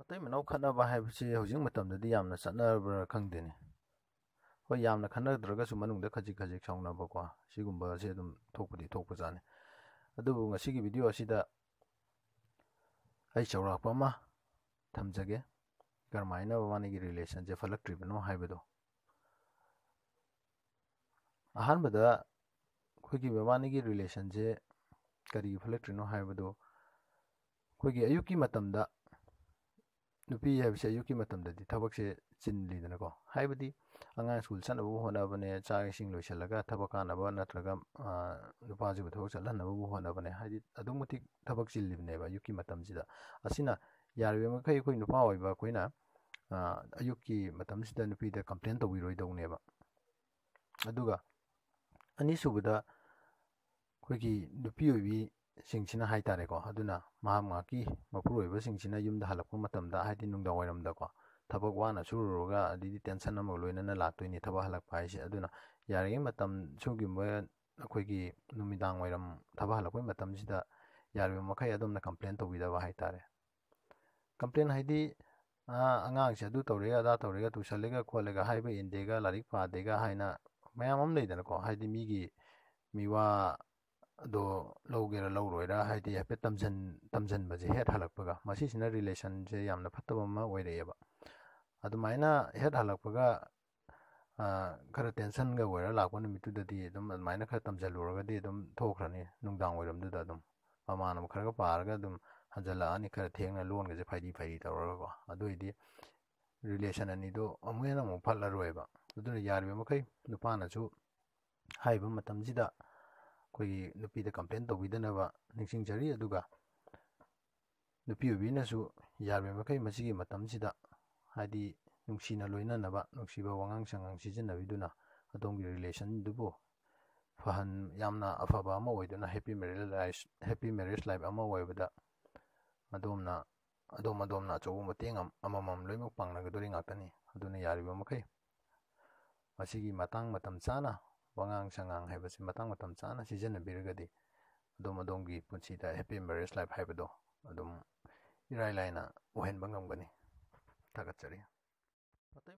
ꯃꯇꯩ ꯃꯅꯥꯎ ꯈꯠꯅꯕ ꯍꯥꯏꯕꯁꯤ ꯍꯧꯖꯤꯛ ꯃꯇꯝꯗꯗꯤ ꯌꯥꯝꯅ ꯆꯠꯅꯕ꯭ꯔꯥ ꯈꯪꯗꯦꯅꯦ. ꯍꯣꯏ, ꯌꯥꯝꯅ ꯈꯠꯅꯗ꯭ꯔꯒꯁꯨ ꯃꯅꯨꯡꯗ ꯈꯖꯤꯛ ꯈꯖꯤꯛ ꯁꯥꯎꯅꯕꯀꯣ, ꯁꯤꯒꯨꯝꯕꯁꯦ ꯑꯗꯨꯝ ꯊꯣꯛꯄꯗꯤ ꯊꯣꯛꯄꯖꯥꯠꯅꯤ. ꯑꯗꯨꯕꯨ ꯉꯁꯤꯒꯤ ꯚꯤꯗꯤꯑꯣ ꯑꯁꯤꯗ ꯑꯩ ꯆꯥꯎꯔꯥꯛꯄ ꯑꯃ ꯊꯝꯖꯒꯦ, ꯀꯔꯝꯍꯥꯏꯅ ꯃꯕꯥꯅꯤꯒꯤ ꯔꯤꯂꯦꯁꯟꯁꯦ ꯐꯠꯂꯛꯇ꯭ꯔꯤꯕꯅꯣ ꯍꯥꯏꯕꯗꯣ. ꯑꯍꯥꯟꯕꯗ ꯑꯩꯈꯣꯏꯒꯤ ꯃꯕꯥꯅꯤꯒꯤ ꯔꯤꯂꯦꯁꯟꯁꯦ ꯀꯔꯤꯒꯤ ꯐꯠꯂꯛꯇ꯭ꯔꯤꯅꯣ ꯍꯥꯏꯕꯗꯣ, ꯑꯩꯈꯣꯏꯒꯤ ꯑꯌꯨꯛꯀꯤ ꯃꯇꯝꯗ ꯅꯨꯄꯤ ꯍꯥꯏꯕꯁꯦ ꯑꯌꯨꯛꯀꯤ ꯃꯇꯝꯗꯗꯤ ꯊꯕꯛꯁꯦ ꯆꯤꯟꯂꯤꯗꯅꯀꯣ. ꯍꯥꯏꯕꯗꯤ ꯑꯉꯥꯡ ꯁ꯭ꯀꯨꯜ ꯆꯠꯅꯕꯕꯨ ꯍꯣꯠꯅꯕꯅꯦ, ꯆꯥꯛ ꯏꯁꯤꯡ ꯂꯣꯏꯁꯤꯜꯂꯒ ꯊꯕꯛ ꯀꯥꯟꯅꯕ ꯅꯠꯇ꯭ꯔꯒ ꯅꯨꯄꯥꯁꯤꯕꯨ ꯊꯕꯛ ꯆꯠꯍꯟꯅꯕꯕꯨ ꯍꯣꯠꯅꯕꯅꯦ. ꯍꯥꯏꯗꯤ ꯑꯗꯨꯛ ꯃꯇꯤꯛ ꯊꯕꯛ ꯆꯤꯜꯂꯤꯕꯅꯦꯕ ꯑꯌꯨꯛꯀꯤ ꯃꯇꯝꯁꯤꯗ. ꯑꯁꯤꯅ ꯌꯥꯔꯤꯕ ꯃꯈꯩ ꯑꯩꯈꯣꯏ ꯅꯨꯄꯥ ꯑꯣꯏꯕ ꯑꯩꯈꯣꯏꯅ ꯑꯌꯨꯛꯀꯤ ꯃꯇꯝꯁꯤꯗ ꯅꯨꯄꯤꯗ ꯀꯝꯄ꯭ꯂꯦꯟ ꯇꯧꯕꯤꯔꯣꯏꯗꯧꯅꯦꯕ. ꯑꯗꯨꯒ ꯑꯅꯤꯁꯨꯕꯗ ꯑꯩꯈꯣꯏꯒꯤ ꯅꯨꯄꯤ ꯑꯣꯏꯕꯤꯁꯤꯡꯁꯤꯅ ꯍꯥꯏꯇꯥꯔꯦꯀꯣ, ꯑꯗꯨꯅ ꯃꯍꯥꯛꯀꯤ ꯃꯄꯨꯔꯣꯏꯕꯁꯤꯡꯁꯤꯅ ꯌꯨꯝꯗ ꯍꯜꯂꯛꯄ ꯃꯇꯝꯗ, ꯍꯥꯏꯗꯤ ꯅꯨꯡꯗꯥꯡ ꯋꯥꯏꯔꯝꯗꯀꯣ, ꯊꯕꯛ ꯋꯥꯅ ꯁꯨꯔꯨꯔꯒ ꯑꯗꯩꯗꯤ ꯇꯦꯟꯁꯟ ꯑꯃꯒ ꯂꯣꯏꯅꯅ ꯂꯥꯛꯇꯣꯏꯅꯤ ꯊꯕꯛ ꯍꯜꯂꯛꯄ ꯍꯥꯏꯁꯦ. ꯑꯗꯨꯅ ꯌꯥꯔꯤꯉꯩ ꯃꯇꯝ ꯁꯤꯒꯨꯝꯕ ꯑꯩꯈꯣꯏꯒꯤ ꯅꯨꯃꯤꯗꯥꯡ ꯋꯥꯏꯔꯝ ꯊꯕꯛ ꯍꯜꯂꯛꯄꯒꯤ ꯃꯇꯝꯁꯤꯗ ꯌꯥꯔꯤꯕ ꯃꯈꯩ ꯑꯗꯣꯝꯅ ꯀꯝꯄ꯭ꯂꯦꯟ ꯇꯧꯕꯤꯗꯕ ꯍꯥꯏꯇꯥꯔꯦ. ꯀꯝꯄ꯭ꯂꯦꯟ ꯍꯥꯏꯗꯤ ꯑꯉꯥꯡꯁꯦ ꯑꯗꯨ ꯇꯧꯔꯦꯒ ꯑꯗꯥ ꯇꯧꯔꯦꯒ, ꯇꯨꯁꯜꯂꯦꯒ ꯈꯣꯠꯂꯦꯒ, ꯍꯥꯏꯕ ꯏꯟꯗꯦꯒ, ꯂꯥꯏꯔꯤꯛ ꯄꯥꯗꯦꯒ ꯍꯥꯏꯅ ꯃꯌꯥꯝ ꯑꯃ ꯂꯩꯗꯅꯀꯣ. ꯍꯥꯏꯗꯤ ꯃꯤꯒꯤ ꯃꯤꯋꯥꯗꯣ ꯂꯧꯒꯦꯔꯥ ꯂꯧꯔꯣꯏꯔꯥ, ꯍꯥꯏꯗꯤ ꯍꯥꯏꯐꯦꯠ ꯇꯝꯁꯤꯟꯕꯁꯦ ꯍꯦꯛ ꯍꯜꯂꯛꯄꯒ, ꯃꯁꯤꯁꯤꯅ ꯔꯤꯂꯦꯁꯟꯁꯦ ꯌꯥꯝꯅ ꯐꯠꯇꯕ ꯑꯃ ꯑꯣꯏꯔꯛꯑꯦꯕ. ꯑꯗꯨꯃꯥꯏꯅ ꯍꯦꯛ ꯍꯜꯂꯛꯄꯒ ꯈꯔ ꯇꯦꯟꯁꯟꯒ ꯑꯣꯏꯔ ꯂꯥꯛꯄ ꯅꯨꯃꯤꯠꯇꯨꯗꯗꯤ ꯑꯗꯨꯝ ꯑꯗꯨꯃꯥꯏꯅ ꯈꯔ ꯇꯝꯁꯤꯜꯂꯨꯔꯒꯗꯤ ꯑꯗꯨꯝ ꯊꯣꯛꯈ꯭ꯔꯅꯤ ꯅꯨꯡꯗꯥꯡ ꯋꯥꯏꯔꯝꯗꯨꯗ. ꯑꯗꯨꯝ ꯃꯃꯥꯟꯅꯕ ꯈꯔꯒ ꯄꯥꯔꯒ ꯑꯗꯨꯝ ꯍꯟꯖꯜꯂꯛꯑꯅꯤ, ꯈꯔ ꯊꯦꯡꯅ ꯂꯣꯟꯒꯁꯦ ꯐꯩꯗꯤ ꯇꯧꯔꯒꯀꯣ. ꯑꯗꯨꯑꯣꯏꯗꯤ ꯔꯤꯂꯦꯁꯟ ꯑꯅꯤꯗꯣ ꯑꯃꯨꯛ ꯍꯦꯟꯅ ꯐꯠꯂꯔꯣꯏꯕ. ꯑꯗꯨꯅ ꯌꯥꯔꯤꯕ ꯃꯈꯩ ꯅꯨꯄꯥꯅꯁꯨ ꯍꯥꯏꯔꯤꯕ ꯃꯇꯝꯁꯤꯗ ꯑꯩꯈꯣꯏꯒꯤ ꯅꯨꯄꯤꯗ ꯀꯝꯄ꯭ꯂꯦꯟ ꯇꯧꯕꯤꯗꯅꯕ ꯅꯤꯡꯁꯤꯡꯖꯔꯤ. ꯑꯗꯨꯒ ꯅꯨꯄꯤ ꯑꯣꯏꯕꯤꯅꯁꯨ ꯌꯥꯔꯤꯕ ꯃꯈꯩ ꯃꯁꯤꯒꯤ ꯃꯇꯝꯁꯤꯗ, ꯍꯥꯏꯗꯤ ꯅꯨꯡꯁꯤꯅ ꯂꯣꯏꯅꯅꯕ, ꯅꯨꯡꯁꯤꯕ ꯋꯥꯉꯥꯡ ꯁꯉꯥꯡ ꯁꯤꯖꯤꯟꯅꯕꯤꯗꯨꯅ ꯑꯗꯣꯝꯒꯤ ꯔꯤꯂꯦꯁꯟꯗꯨꯕꯨ ꯌꯥꯝꯅ ꯑꯐꯕ ꯑꯃ ꯑꯣꯏꯗꯨꯅ ꯍꯦꯄꯤ ꯃꯦꯔꯦꯖ ꯂꯥꯏꯐ ꯑꯃ ꯑꯣꯏꯕꯗ ꯑꯗꯣꯝꯅ ꯑꯆꯧꯕ ꯃꯇꯦꯡ ꯑꯃꯃꯝ ꯂꯣꯏꯅꯃꯛ ꯄꯥꯡꯅꯒꯗꯣꯔꯤ ꯉꯥꯛꯇꯅꯤ. ꯑꯗꯨꯅ ꯌꯥꯔꯤꯕ ꯃꯈꯩ ꯃꯁꯤꯒꯤ ꯃꯇꯝ ꯆꯥꯅ ꯋꯥꯉꯥꯡ ꯁꯉꯥꯡ ꯍꯥꯏꯕꯁꯤ ꯃꯇꯝ ꯆꯥꯅ ꯁꯤꯖꯤꯟꯅꯕꯤꯔꯒꯗꯤ ꯑꯗꯣꯝꯒꯤ ꯄꯨꯟꯁꯤꯗ ꯍꯦꯄꯤ ꯃꯦꯔꯦꯖ ꯂꯥꯏꯐ ꯍꯥꯏꯕꯗꯣ ꯑꯗꯨꯝ ꯏꯔꯥꯏ ꯂꯥꯏꯅ ꯑꯣꯏꯍꯟꯕ ꯉꯝꯒꯅꯤ. ꯊꯥꯒꯠꯆꯔꯤ.